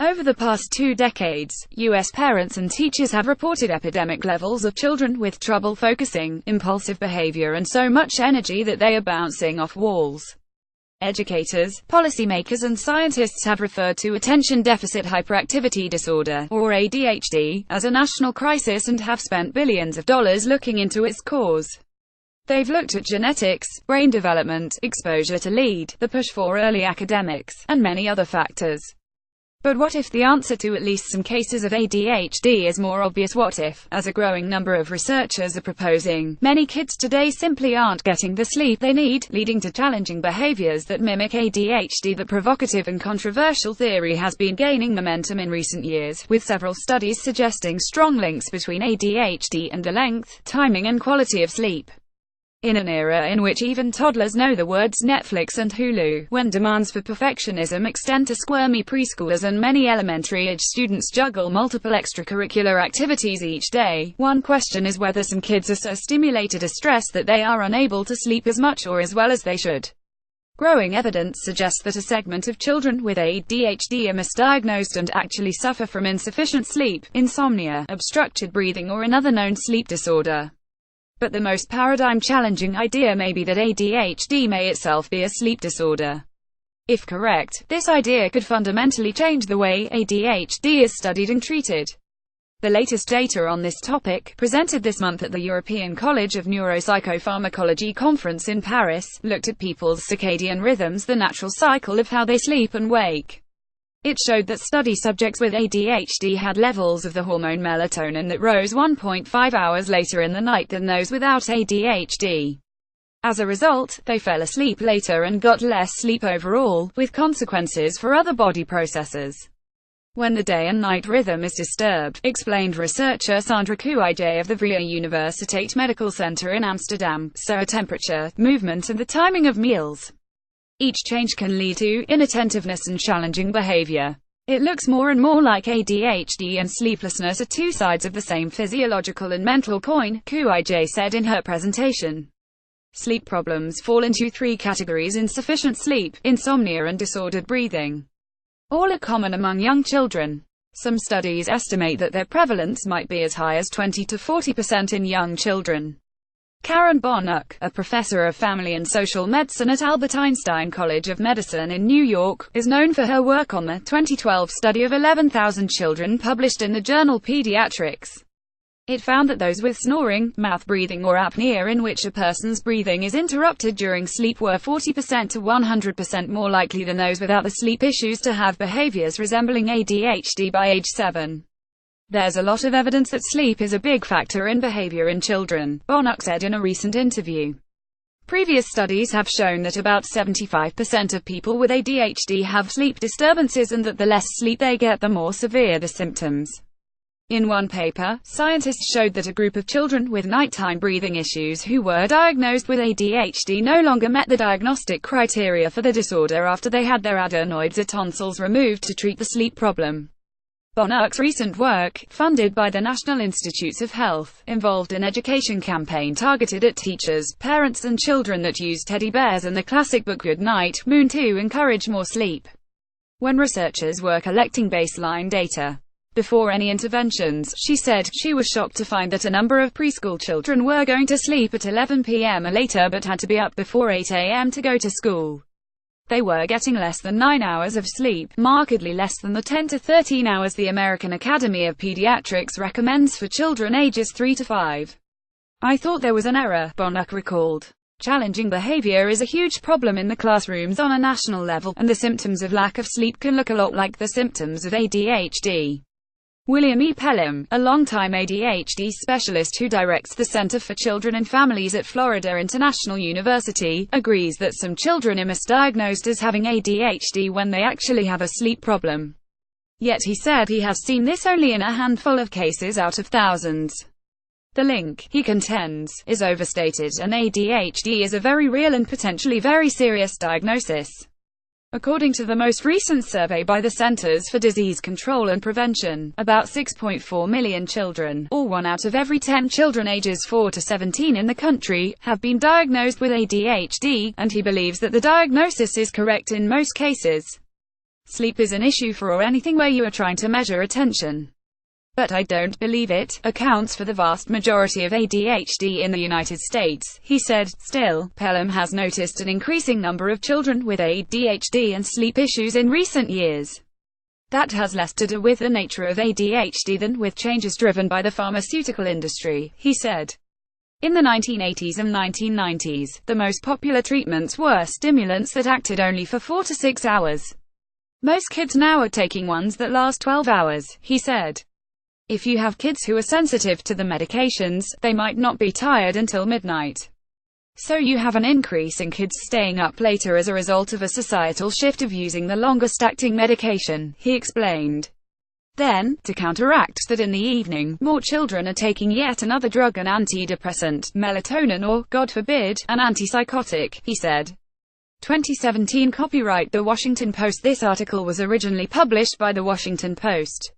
Over the past 2 decades, U.S. parents and teachers have reported epidemic levels of children with trouble focusing, impulsive behavior and so much energy that they are bouncing off walls. Educators, policymakers and scientists have referred to attention deficit hyperactivity disorder, or ADHD, as a national crisis and have spent billions of dollars looking into its cause. They've looked at genetics, brain development, exposure to lead, the push for early academics, and many other factors. But what if the answer to at least some cases of ADHD is more obvious? What if, as a growing number of researchers are proposing, many kids today simply aren't getting the sleep they need, leading to challenging behaviors that mimic ADHD? The provocative and controversial theory has been gaining momentum in recent years, with several studies suggesting strong links between ADHD and the length, timing and quality of sleep. In an era in which even toddlers know the words Netflix and Hulu, when demands for perfectionism extend to squirmy preschoolers and many elementary-age students juggle multiple extracurricular activities each day, one question is whether some kids are so stimulated or stressed that they are unable to sleep as much or as well as they should. Growing evidence suggests that a segment of children with ADHD are misdiagnosed and actually suffer from insufficient sleep, insomnia, obstructed breathing or another known sleep disorder. But the most paradigm-challenging idea may be that ADHD may itself be a sleep disorder. If correct, this idea could fundamentally change the way ADHD is studied and treated. The latest data on this topic, presented this month at the European College of Neuropsychopharmacology conference in Paris, looked at people's circadian rhythms, the natural cycle of how they sleep and wake. It showed that study subjects with ADHD had levels of the hormone melatonin that rose 1.5 hours later in the night than those without ADHD. As a result, they fell asleep later and got less sleep overall, with consequences for other body processes. When the day and night rhythm is disturbed, explained researcher Sandra Kuij of the Vrije Universiteit Medical Center in Amsterdam, so are temperature, movement and the timing of meals. Each change can lead to inattentiveness and challenging behavior. It looks more and more like ADHD and sleeplessness are two sides of the same physiological and mental coin, Kuij said in her presentation. Sleep problems fall into 3 categories: insufficient sleep, insomnia and disordered breathing. All are common among young children. Some studies estimate that their prevalence might be as high as 20 to 40% in young children. Karen Bonuk, a professor of family and social medicine at Albert Einstein College of Medicine in New York, is known for her work on the 2012 study of 11,000 children published in the journal Pediatrics. It found that those with snoring, mouth breathing or apnea in which a person's breathing is interrupted during sleep were 40% to 100% more likely than those without the sleep issues to have behaviors resembling ADHD by age 7. There's a lot of evidence that sleep is a big factor in behavior in children, Bonuk said in a recent interview. Previous studies have shown that about 75% of people with ADHD have sleep disturbances and that the less sleep they get, the more severe the symptoms. In one paper, scientists showed that a group of children with nighttime breathing issues who were diagnosed with ADHD no longer met the diagnostic criteria for the disorder after they had their adenoids or tonsils removed to treat the sleep problem. Bonuk's recent work, funded by the National Institutes of Health, involved an education campaign targeted at teachers, parents and children that used teddy bears and the classic book Good Night, Moon to encourage more sleep. When researchers were collecting baseline data before any interventions, she said, she was shocked to find that a number of preschool children were going to sleep at 11 p.m. or later but had to be up before 8 a.m. to go to school. They were getting less than 9 hours of sleep, markedly less than the 10 to 13 hours the American Academy of Pediatrics recommends for children ages 3 to 5. I thought there was an error, Bonuk recalled. Challenging behavior is a huge problem in the classrooms on a national level, and the symptoms of lack of sleep can look a lot like the symptoms of ADHD. William E. Pelham, a longtime ADHD specialist who directs the Center for Children and Families at Florida International University, agrees that some children are misdiagnosed as having ADHD when they actually have a sleep problem. Yet he said he has seen this only in a handful of cases out of thousands. The link, he contends, is overstated, and ADHD is a very real and potentially very serious diagnosis. According to the most recent survey by the Centers for Disease Control and Prevention, about 6.4 million children, or 1 out of every 10 children ages 4 to 17 in the country, have been diagnosed with ADHD, and he believes that the diagnosis is correct in most cases. Sleep is an issue for or anything where you are trying to measure attention. But I don't believe it accounts for the vast majority of ADHD in the United States, he said. Still, Pelham has noticed an increasing number of children with ADHD and sleep issues in recent years. That has less to do with the nature of ADHD than with changes driven by the pharmaceutical industry, he said. In the 1980s and 1990s, the most popular treatments were stimulants that acted only for 4 to 6 hours. Most kids now are taking ones that last 12 hours, he said. If you have kids who are sensitive to the medications, they might not be tired until midnight. So you have an increase in kids staying up later as a result of a societal shift of using the longest-acting medication, he explained. Then, to counteract that in the evening, more children are taking yet another drug, an antidepressant, melatonin or, God forbid, an antipsychotic, he said. 2017 Copyright The Washington Post. This article was originally published by The Washington Post.